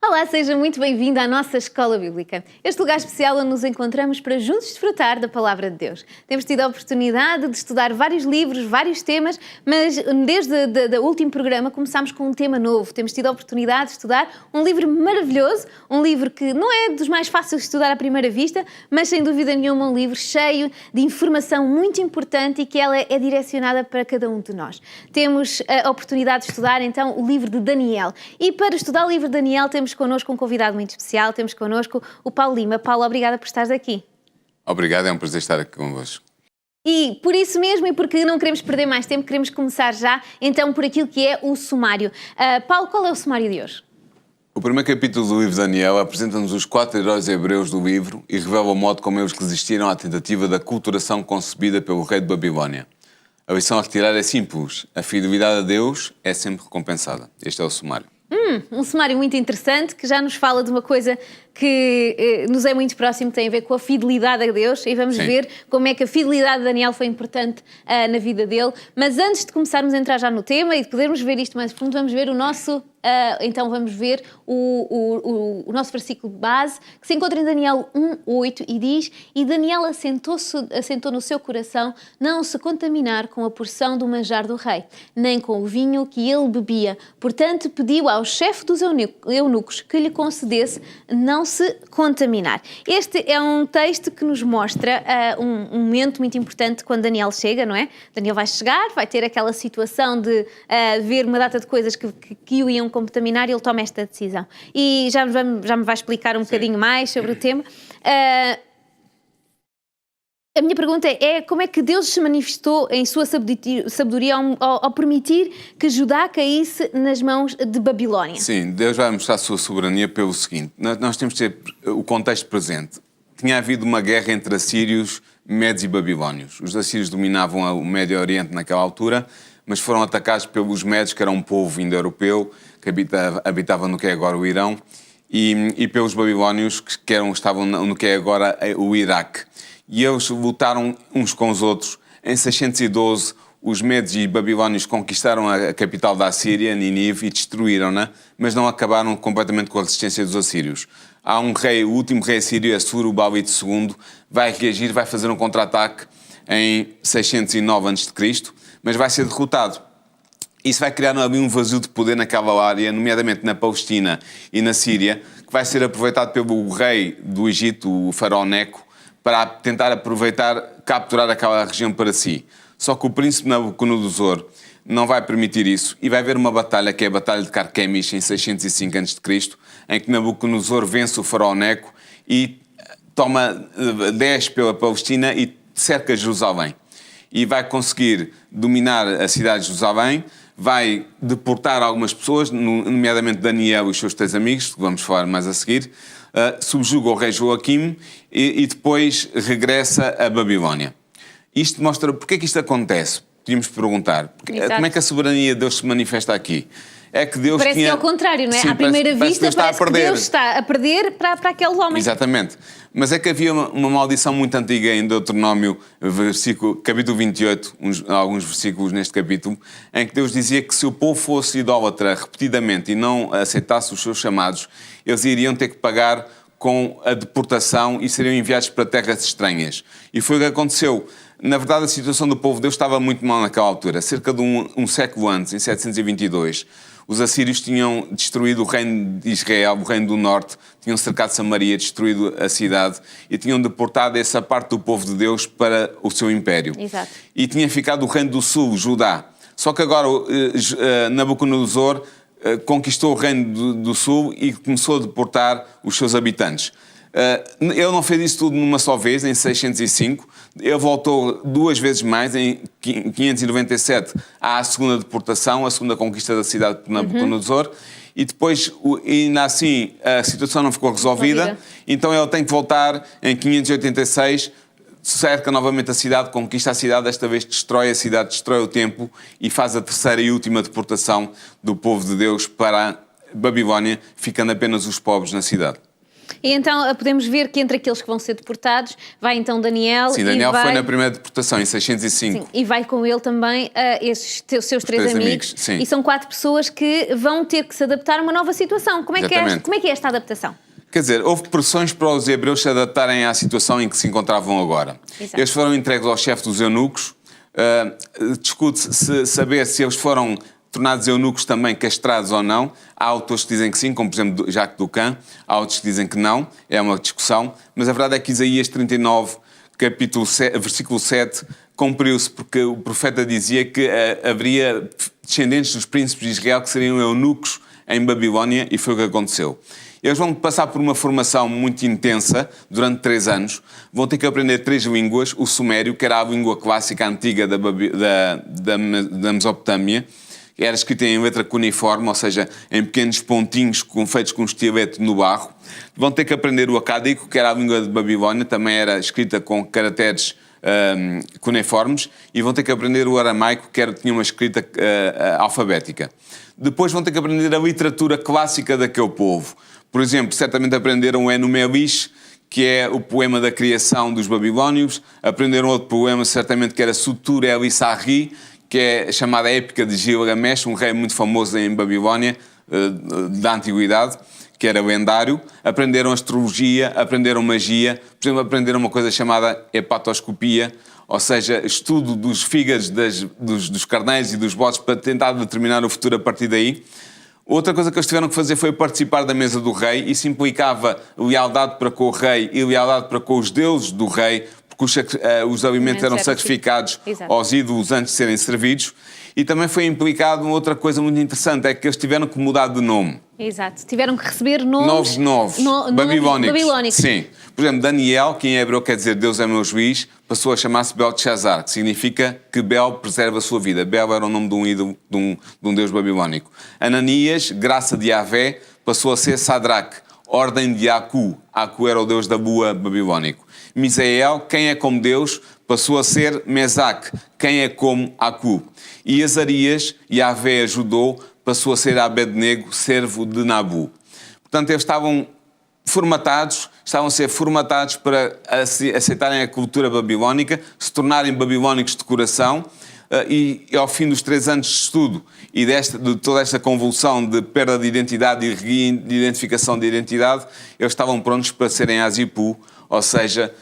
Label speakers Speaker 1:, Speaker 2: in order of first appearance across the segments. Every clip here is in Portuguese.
Speaker 1: Olá, seja muito bem-vindo à nossa Escola Bíblica. Este lugar especial onde nos encontramos para juntos desfrutar da Palavra de Deus. Temos tido a oportunidade de estudar vários livros, vários temas, mas desde o último programa começámos com um tema novo. Temos tido a oportunidade de estudar um livro maravilhoso, um livro que não é dos mais fáceis de estudar à primeira vista, mas sem dúvida nenhuma um livro cheio de informação muito importante e que ela é direcionada para cada um de nós. Temos a oportunidade de estudar então o livro de Daniel. E para estudar o livro de Daniel temos connosco um convidado muito especial, temos connosco o Paulo Lima. Paulo, obrigada por estares aqui.
Speaker 2: Obrigado, é um prazer estar aqui convosco.
Speaker 1: E por isso mesmo, e porque não queremos perder mais tempo, queremos começar já, então, por aquilo que é o sumário. Paulo, qual é o sumário de hoje?
Speaker 2: O primeiro capítulo do livro de Daniel apresenta-nos os 4 heróis hebreus do livro e revela o modo como eles resistiram à tentativa da aculturação concebida pelo rei de Babilónia. A lição a retirar é simples: a fidelidade a Deus é sempre recompensada. Este é o sumário.
Speaker 1: Um sumário muito interessante que já nos fala de uma coisa que nos é muito próximo, que tem a ver com a fidelidade a Deus, e vamos ver como é que a fidelidade de Daniel foi importante na vida dele. Mas antes de começarmos a entrar já no tema e de podermos ver isto mais fundo, vamos ver o nosso... então vamos ver o nosso versículo base, que se encontra em Daniel 1:8 e diz: E Daniel assentou no seu coração não se contaminar com a porção do manjar do rei, nem com o vinho que ele bebia. Portanto, pediu ao chefe dos eunucos que lhe concedesse não se contaminar. Este é um texto que nos mostra um momento muito importante quando Daniel chega, não é? Daniel vai chegar, vai ter aquela situação de ver uma data de coisas que o iam contaminar, e ele toma esta decisão. E já me vai explicar um bocadinho mais sobre o tema. A minha pergunta é como é que Deus se manifestou em sua sabedoria ao permitir que Judá caísse nas mãos de Babilónia?
Speaker 2: Sim, Deus vai mostrar a sua soberania pelo seguinte: nós temos de ter o contexto presente. Tinha havido uma guerra entre assírios, médios e babilónios. Os assírios dominavam o Médio Oriente naquela altura, mas foram atacados pelos médios, que era um povo indo-europeu, que habitava no que é agora o Irão, e pelos babilónios, que estavam no que é agora o Iraque. E eles lutaram uns com os outros. Em 612, os médios e babilónios conquistaram a capital da Assíria, Nínive, e destruíram-na, mas não acabaram completamente com a resistência dos assírios. Há um rei, o último rei assírio, Assurbanipal II, vai reagir, vai fazer um contra-ataque em 609 a.C., mas vai ser derrotado. Isso vai criar ali um vazio de poder naquela área, nomeadamente na Palestina e na Síria, que vai ser aproveitado pelo rei do Egito, o faraó Neco, para tentar capturar aquela região para si. Só que o príncipe Nabucodonosor não vai permitir isso, e vai haver uma batalha, que é a Batalha de Carquemis, em 605 a.C., em que Nabucodonosor vence o faraó Neco e desce pela Palestina e cerca Jerusalém. E vai conseguir dominar a cidade de Jerusalém, vai deportar algumas pessoas, nomeadamente Daniel e os seus 3 amigos, que vamos falar mais a seguir, subjuga o rei Joaquim e depois regressa a Babilónia. Isto mostra porque é que isto acontece. Podíamos perguntar, como é que a soberania de Deus se manifesta aqui? É que Deus
Speaker 1: parece que é ao contrário, não é?
Speaker 2: Sim,
Speaker 1: à primeira vista parece que Deus está a perder para aqueles homens.
Speaker 2: Exatamente. Mas é que havia uma maldição muito antiga em Deuteronômio, capítulo 28, alguns versículos neste capítulo, em que Deus dizia que se o povo fosse idólatra repetidamente e não aceitasse os seus chamados, eles iriam ter que pagar com a deportação e seriam enviados para terras estranhas. E foi o que aconteceu. Na verdade, a situação do povo de Deus estava muito mal naquela altura. Cerca de um século antes, em 722, os assírios tinham destruído o reino de Israel, o reino do norte, tinham cercado Samaria, destruído a cidade e tinham deportado essa parte do povo de Deus para o seu império.
Speaker 1: Exato.
Speaker 2: E tinha ficado o reino do sul, Judá. Só que agora Nabucodonosor conquistou o reino do sul e começou a deportar os seus habitantes. Ele não fez isso tudo numa só vez, em 605. Ele voltou 2 vezes mais, em 597, à segunda deportação, a segunda conquista da cidade por Nabucodonosor. E depois, ainda assim, a situação não ficou resolvida. Então ele tem que voltar em 586, cerca novamente a cidade, conquista a cidade, desta vez destrói a cidade, destrói o templo e faz a terceira e última deportação do povo de Deus para a Babilónia, ficando apenas os pobres na cidade.
Speaker 1: E então podemos ver que entre aqueles que vão ser deportados vai então Daniel.
Speaker 2: Sim, Daniel foi na primeira deportação, em 605.
Speaker 1: Sim, e vai com ele também esses seus três amigos.
Speaker 2: Sim.
Speaker 1: E são 4 pessoas que vão ter que se adaptar a uma nova situação. Como é que é esta adaptação?
Speaker 2: Quer dizer, houve pressões para os hebreus se adaptarem à situação em que se encontravam agora.
Speaker 1: Exato.
Speaker 2: Eles foram entregues ao chefe dos eunucos. Discute-se saber se eles foram tornados eunucos também castrados ou não. Há autores que dizem que sim, como por exemplo Jacques Ducan. Há outros que dizem que não. É uma discussão. Mas a verdade é que Isaías 39, capítulo 7, versículo 7, cumpriu-se porque o profeta dizia que haveria descendentes dos príncipes de Israel que seriam eunucos em Babilónia, e foi o que aconteceu. Eles vão passar por uma formação muito intensa durante 3 anos. Vão ter que aprender 3 línguas. O sumério, que era a língua clássica antiga da Mesopotâmia, que era escrita em letra cuneiforme, ou seja, em pequenos pontinhos feitos com estilete no barro. Vão ter que aprender o acádico, que era a língua de Babilónia, também era escrita com caracteres cuneiformes, e vão ter que aprender o aramaico, que tinha uma escrita alfabética. Depois vão ter que aprender a literatura clássica daquele povo. Por exemplo, certamente aprenderam o Enuma-Elish, que é o poema da criação dos babilónios. Aprenderam outro poema, certamente, que era Sutur-el-Isarri, que é chamada Épica de Gilgamesh, um rei muito famoso em Babilónia, da Antiguidade, que era lendário. Aprenderam astrologia, aprenderam magia, por exemplo, aprenderam uma coisa chamada hepatoscopia, ou seja, estudo dos fígados dos carneiros e dos bodes para tentar determinar o futuro a partir daí. Outra coisa que eles tiveram que fazer foi participar da mesa do rei. Isso implicava lealdade para com o rei e lealdade para com os deuses do rei, porque os alimentos eram sacrificados aos ídolos antes de serem servidos. E também foi implicado uma outra coisa muito interessante, é que eles tiveram que mudar de nome.
Speaker 1: Exato, tiveram que receber nomes babilónicos.
Speaker 2: Sim. Por exemplo, Daniel, que em hebreu quer dizer Deus é meu juiz, passou a chamar-se Belteshazzar, que significa que Bel preserva a sua vida. Bel era o nome de um ídolo, de um deus babilónico. Ananias, graça de Yahvé, passou a ser Sadraque, ordem de Acu. Acu era o deus da boa babilónico. Misael, quem é como Deus, passou a ser Mesaque, quem é como Acu. E Azarias, Yahvé ajudou, passou a ser Abednego, servo de Nabu. Portanto, eles estavam a ser formatados para aceitarem a cultura babilónica, se tornarem babilónicos de coração, e ao fim dos 3 anos de estudo e de toda esta convulsão de perda de identidade e de identificação de identidade, eles estavam prontos para serem Azipu, ou seja,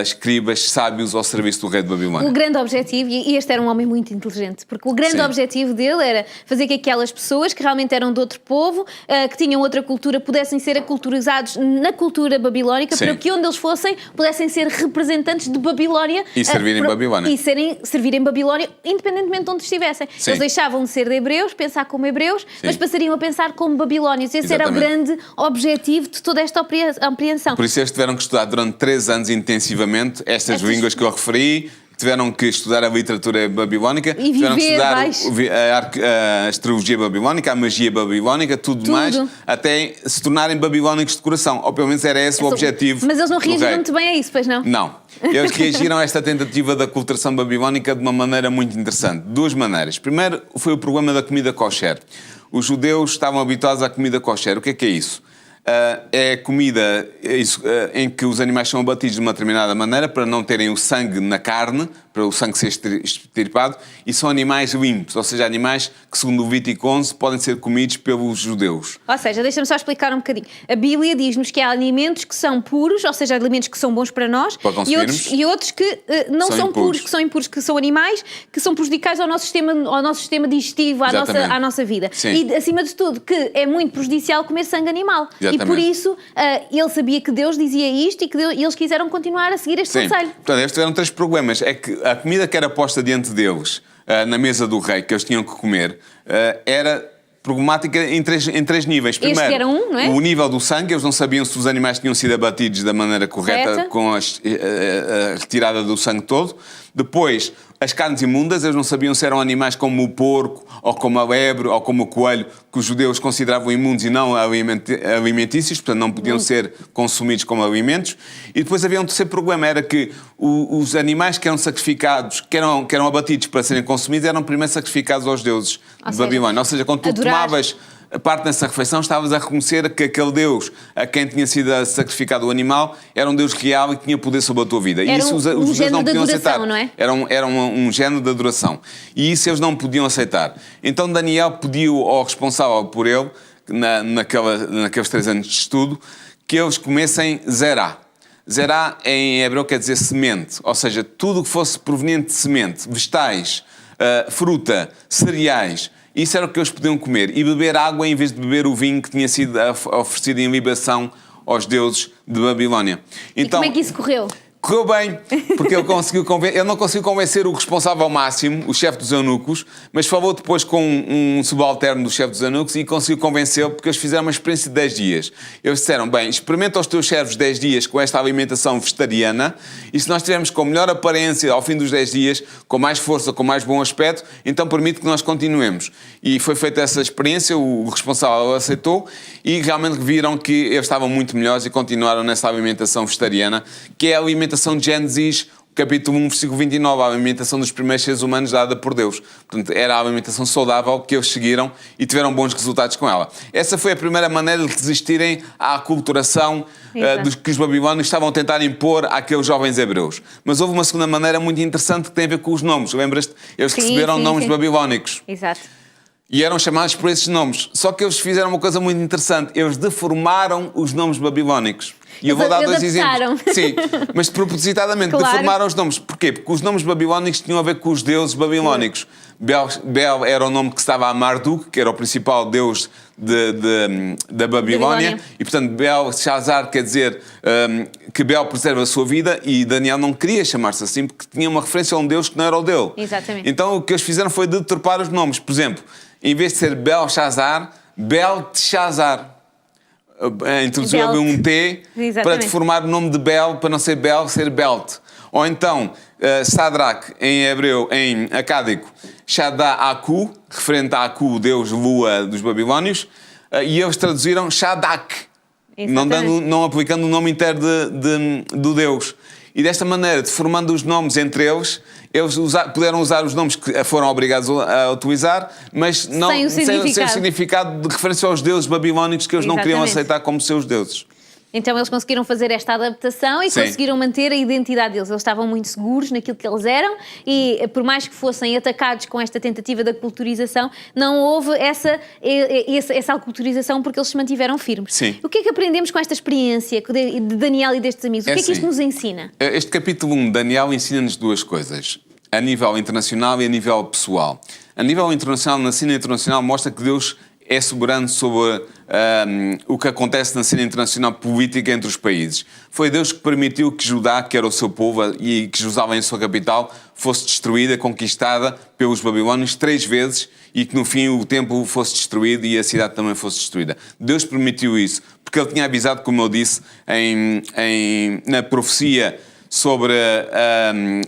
Speaker 2: escribas sábios ao serviço do rei de Babilónia.
Speaker 1: O grande objetivo, e este era um homem muito inteligente, porque o grande objetivo dele era fazer que aquelas pessoas que realmente eram de outro povo, que tinham outra cultura, pudessem ser aculturizados na cultura babilónica, para que onde eles fossem pudessem ser representantes de Babilónia.
Speaker 2: E servirem Babilónia.
Speaker 1: E servirem Babilónia, independentemente de onde estivessem.
Speaker 2: Sim.
Speaker 1: Eles deixavam de ser de hebreus, pensar como hebreus, mas passariam a pensar como babilónios. Esse era o grande objetivo de toda esta apreensão.
Speaker 2: Por isso eles tiveram que estudar durante 3 anos intensivamente estas línguas que eu referi, tiveram que estudar a literatura babilónica,
Speaker 1: e
Speaker 2: tiveram que estudar a astrologia babilónica, a magia babilónica, tudo mais, até se tornarem babilónicos de coração. Ou pelo menos era esse o objetivo.
Speaker 1: Mas eles não reagiram muito bem a isso, pois não?
Speaker 2: Não. Eles reagiram a esta tentativa da aculturação babilónica de uma maneira muito interessante. 2 maneiras. Primeiro foi o problema da comida kosher. Os judeus estavam habituados à comida kosher. O que é isso? É comida em que os animais são abatidos de uma determinada maneira para não terem o sangue na carne, para o sangue ser extirpado, e são animais limpos, ou seja, animais que, segundo o Levítico 11, podem ser comidos pelos judeus.
Speaker 1: Ou seja, deixa-me só explicar um bocadinho. A Bíblia diz-nos que há alimentos que são puros, ou seja, alimentos que são bons para nós, e outros que não são puros, que são impuros, que são animais que são prejudiciais ao nosso sistema digestivo, à nossa vida.
Speaker 2: Sim.
Speaker 1: E, acima de tudo, que é muito prejudicial comer sangue animal.
Speaker 2: Exatamente.
Speaker 1: E por isso, ele sabia que Deus dizia isto e eles quiseram continuar a seguir este conselho.
Speaker 2: Portanto, eles tiveram 3 problemas. É que a comida que era posta diante deles, na mesa do rei, que eles tinham que comer, era problemática em três níveis. Primeiro,
Speaker 1: este era não é?
Speaker 2: O nível do sangue. Eles não sabiam se os animais tinham sido abatidos da maneira correta, com a retirada do sangue todo. Depois, as carnes imundas, eles não sabiam se eram animais como o porco, ou como a lebre, ou como o coelho, que os judeus consideravam imundos e não alimentícios, portanto não podiam ser consumidos como alimentos. E depois havia um terceiro problema, era que os animais que eram sacrificados, que eram abatidos para serem consumidos, eram primeiro sacrificados aos deuses de Babilónia. Ou seja, quando tu tomavas parte nessa refeição, estavas a reconhecer que aquele Deus a quem tinha sido sacrificado o animal era um Deus real e que tinha poder sobre a tua vida.
Speaker 1: Era
Speaker 2: e isso os judeus não podiam aceitar.
Speaker 1: Não é?
Speaker 2: Era um género de adoração. E isso eles não podiam aceitar. Então Daniel pediu ao responsável por ele, naqueles 3 anos de estudo, que eles comessem zerá. Zerá em hebreu quer dizer semente, ou seja, tudo o que fosse proveniente de semente, vegetais, fruta, cereais, isso era o que eles podiam comer. E beber água em vez de beber o vinho que tinha sido oferecido em libação aos deuses de Babilónia.
Speaker 1: Então, e como é que isso correu?
Speaker 2: Correu bem, porque ele não conseguiu convencer o responsável máximo, o chefe dos eunucos, mas falou depois com um subalterno do chefe dos eunucos e conseguiu convencê-lo, porque eles fizeram uma experiência de 10 dias. Eles disseram, bem, experimenta os teus servos 10 dias com esta alimentação vegetariana e se nós estivermos com melhor aparência ao fim dos 10 dias, com mais força, com mais bom aspecto, então permite que nós continuemos. E foi feita essa experiência, o responsável aceitou e realmente viram que eles estavam muito melhores e continuaram nessa alimentação vegetariana, que é a alimentação de Gênesis, capítulo 1, versículo 29, a alimentação dos primeiros seres humanos dada por Deus. Portanto, era a alimentação saudável que eles seguiram e tiveram bons resultados com ela. Essa foi a primeira maneira de resistirem à aculturação dos que os babilónios estavam a tentar impor àqueles jovens hebreus. Mas houve uma segunda maneira muito interessante que tem a ver com os nomes. Lembras-te? Eles receberam nomes babilónicos.
Speaker 1: Exato.
Speaker 2: E eram chamados por esses nomes. Só que eles fizeram uma coisa muito interessante. Eles deformaram os nomes babilónicos. E eu vou dar 2 exemplos. Sim, mas propositadamente deformaram os nomes. Porquê? Porque os nomes babilónicos tinham a ver com os deuses babilónicos. Bel era o nome que estava a Marduk, que era o principal deus da Babilónia. E, portanto, Belshazzar quer dizer que Bel preserva a sua vida e Daniel não queria chamar-se assim porque tinha uma referência a um deus que não era o dele.
Speaker 1: Exatamente.
Speaker 2: Então, o que eles fizeram foi deturpar os nomes. Por exemplo, em vez de ser Belshazzar, Belteshazzar. Introduziu um T para deformar o nome de Bel, para não ser Bel, ser Belt. Ou então, Sadraque, em hebreu, em acádico, Shadda-Aku, referente a Aku, deus lua dos babilónios, e eles traduziram Shadak, não aplicando o nome inteiro do deus. E desta maneira, deformando os nomes entre eles, puderam usar os nomes que foram obrigados a utilizar, mas não sem o significado de referência aos deuses babilónicos que eles não queriam aceitar como seus deuses.
Speaker 1: Então eles conseguiram fazer esta adaptação e conseguiram manter a identidade deles. Eles estavam muito seguros naquilo que eles eram e, por mais que fossem atacados com esta tentativa de aculturização, não houve essa aculturização porque eles se mantiveram firmes.
Speaker 2: Sim.
Speaker 1: O que é que aprendemos com esta experiência de Daniel e destes amigos? O que é que isto nos ensina?
Speaker 2: Este capítulo 1 de Daniel ensina-nos 2 coisas, a nível internacional e a nível pessoal. A nível internacional, na cena internacional, mostra que Deus é soberano sobre o que acontece na cena internacional política entre os países. Foi Deus que permitiu que Judá, que era o seu povo e que Jerusalém, a sua capital, fosse destruída, conquistada pelos babilónios 3 vezes e que no fim o templo fosse destruído e a cidade também fosse destruída. Deus permitiu isso, porque Ele tinha avisado, como eu disse, na profecia sobre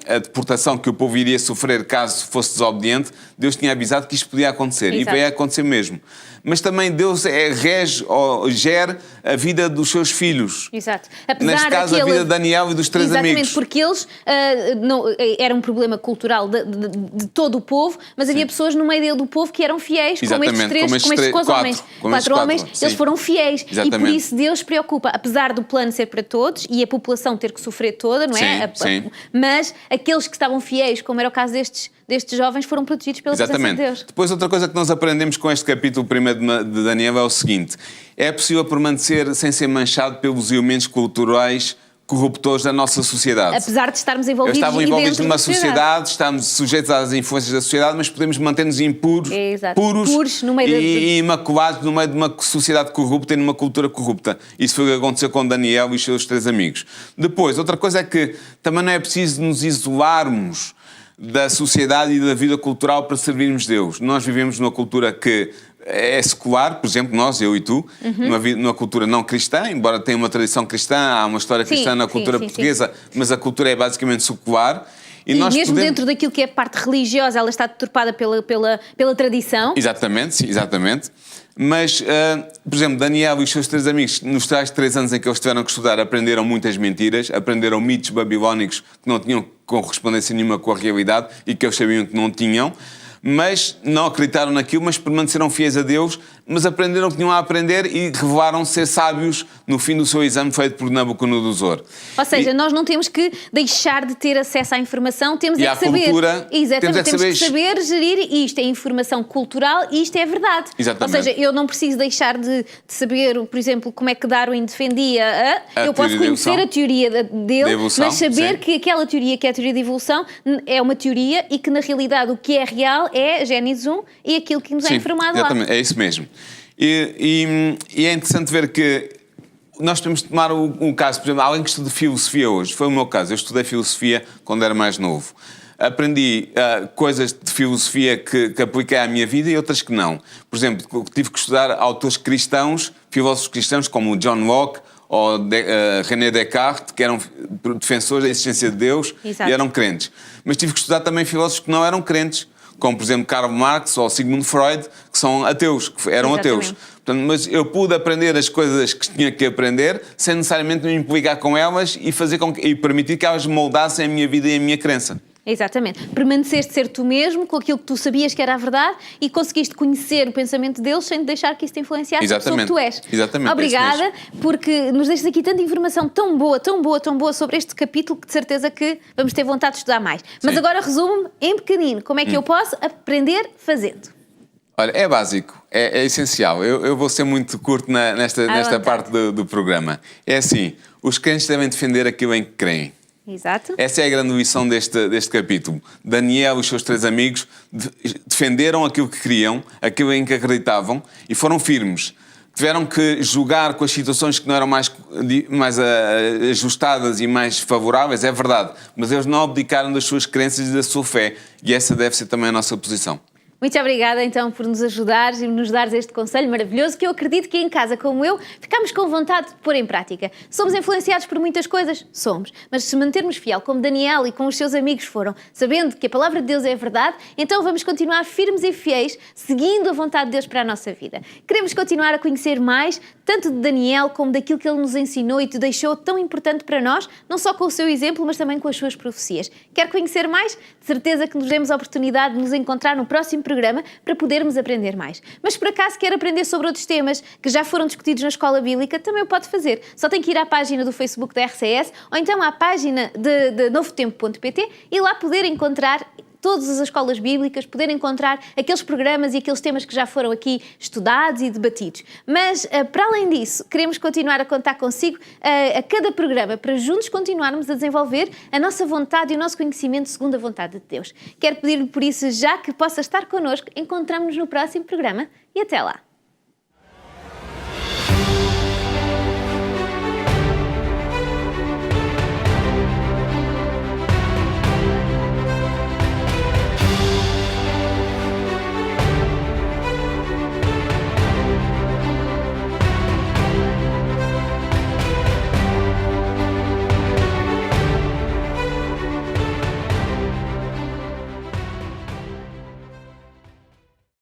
Speaker 2: a deportação que o povo iria sofrer caso fosse desobediente, Deus tinha avisado que isto podia acontecer. Exato. E veio a acontecer mesmo. Mas também Deus rege ou gera a vida dos seus filhos.
Speaker 1: Exato.
Speaker 2: Neste caso, a vida de Daniel e dos 3 amigos.
Speaker 1: Exatamente, porque eles era um problema cultural de todo o povo, mas havia pessoas no meio do povo que eram fiéis, como estes 4 homens, eles foram fiéis.
Speaker 2: Exatamente.
Speaker 1: E por isso Deus se preocupa, apesar do plano ser para todos e a população ter que sofrer toda, não é?
Speaker 2: Sim.
Speaker 1: Mas aqueles que estavam fiéis, como era o caso destes jovens, foram protegidos pela presença de Deus.
Speaker 2: Depois, outra coisa que nós aprendemos com este capítulo 1 de Daniel é o seguinte: é possível permanecer sem ser manchado pelos elementos culturais corruptores da nossa sociedade.
Speaker 1: Apesar de estarmos envolvidos,
Speaker 2: Estavam envolvidos numa sociedade, estamos sujeitos às influências da sociedade, mas podemos manter-nos impuros, puros
Speaker 1: no meio
Speaker 2: e imaculados no meio de uma sociedade corrupta e numa cultura corrupta. Isso foi o que aconteceu com Daniel e os seus 3 amigos. Depois, outra coisa é que também não é preciso nos isolarmos da sociedade e da vida cultural para servirmos Deus. Nós vivemos numa cultura que é secular, por exemplo, nós, eu e tu, numa cultura não cristã, embora tenha uma tradição cristã, há uma história cristã na cultura portuguesa, mas a cultura é basicamente secular.
Speaker 1: E nós mesmo dentro daquilo que é a parte religiosa, ela está deturpada pela tradição.
Speaker 2: Exatamente. Mas, por exemplo, Daniel e os seus 3 amigos, nos tais 3 anos em que eles tiveram que estudar, aprenderam muitas mentiras, aprenderam mitos babilónicos que não tinham correspondência nenhuma com a realidade e que eles sabiam que não tinham. mas não acreditaram naquilo, mas permaneceram fiéis a Deus, mas aprenderam o que tinham a aprender e revelaram ser sábios no fim do seu exame feito por Nabucodonosor.
Speaker 1: Ou seja, nós não temos que deixar de ter acesso à informação, temos é que saber.
Speaker 2: Cultura,
Speaker 1: exatamente, temos que saber gerir isto é informação cultural e isto é verdade.
Speaker 2: Exatamente.
Speaker 1: Ou seja, eu não preciso deixar de saber, por exemplo, como é que Darwin defendia eu posso conhecer a teoria dele,
Speaker 2: evolução,
Speaker 1: mas saber
Speaker 2: sim.
Speaker 1: que aquela teoria, que é a teoria da evolução, é uma teoria e que na realidade o que é real é Gênesis 1 e aquilo que nos é informado
Speaker 2: exatamente,
Speaker 1: lá.
Speaker 2: É isso mesmo. E é interessante ver que nós podemos tomar um caso, por exemplo, alguém que estuda filosofia hoje, foi o meu caso, eu estudei filosofia quando era mais novo. Aprendi coisas de filosofia que apliquei à minha vida e outras que não. Por exemplo, tive que estudar autores cristãos, filósofos cristãos como John Locke ou René Descartes, que eram defensores da existência de Deus.
Speaker 1: Exato.
Speaker 2: E eram crentes. Mas tive que estudar também filósofos que não eram crentes, como, por exemplo, Karl Marx ou Sigmund Freud, que são ateus, que eram ateus. Portanto, mas eu pude aprender as coisas que tinha que aprender sem necessariamente me implicar com elas e permitir que elas moldassem a minha vida e a minha crença.
Speaker 1: Exatamente. Permaneceste ser tu mesmo, com aquilo que tu sabias que era a verdade e conseguiste conhecer o pensamento deles sem deixar que isso te influenciasse a pessoa que tu és.
Speaker 2: Exatamente.
Speaker 1: Obrigada, porque nos deixas aqui tanta informação tão boa sobre este capítulo que de certeza que vamos ter vontade de estudar mais. Mas
Speaker 2: Sim.
Speaker 1: agora resume-me em pequenino. Como é que eu posso aprender fazendo?
Speaker 2: Olha, é básico, é essencial. Eu vou ser muito curto nesta parte do programa. É assim, os crentes devem defender aquilo em que creem.
Speaker 1: Exato.
Speaker 2: Essa é a grande lição deste capítulo. Daniel e os seus 3 amigos defenderam aquilo que queriam, aquilo em que acreditavam e foram firmes. Tiveram que julgar com as situações que não eram mais ajustadas e mais favoráveis, é verdade, mas eles não abdicaram das suas crenças e da sua fé e essa deve ser também a nossa posição.
Speaker 1: Muito obrigada, então, por nos ajudares e nos dares este conselho maravilhoso que eu acredito que em casa, como eu, ficamos com vontade de pôr em prática. Somos influenciados por muitas coisas? Somos. Mas se mantermos fiel, como Daniel e com os seus amigos foram, sabendo que a palavra de Deus é a verdade, então vamos continuar firmes e fiéis, seguindo a vontade de Deus para a nossa vida. Queremos continuar a conhecer mais, tanto de Daniel como daquilo que ele nos ensinou e te deixou tão importante para nós, não só com o seu exemplo, mas também com as suas profecias. Quer conhecer mais? De certeza que nos demos a oportunidade de nos encontrar no próximo programa para podermos aprender mais. Mas se por acaso quer aprender sobre outros temas que já foram discutidos na Escola Bíblica, também o pode fazer. Só tem que ir à página do Facebook da RCS ou então à página de novotempo.pt e lá poder encontrar todas as escolas bíblicas, poder encontrar aqueles programas e aqueles temas que já foram aqui estudados e debatidos. Mas, para além disso, queremos continuar a contar consigo a cada programa para juntos continuarmos a desenvolver a nossa vontade e o nosso conhecimento segundo a vontade de Deus. Quero pedir-lhe por isso já que possa estar connosco. Encontramos-nos no próximo programa e até lá.